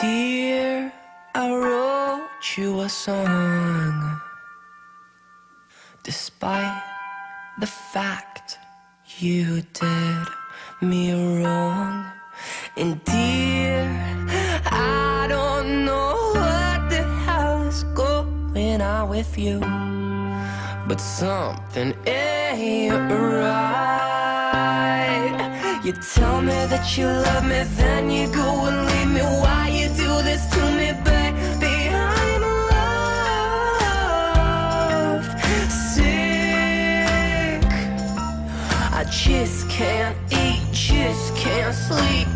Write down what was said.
Dear, I wrote you a song, despite the fact you did me wrong. And dear, I don't know what the hell is going on with you, but something ain't right. You tell me that you love me, then you go and leave me. Why you do this to me, baby? I'm loved, sick. I just can't eat, just can't sleep.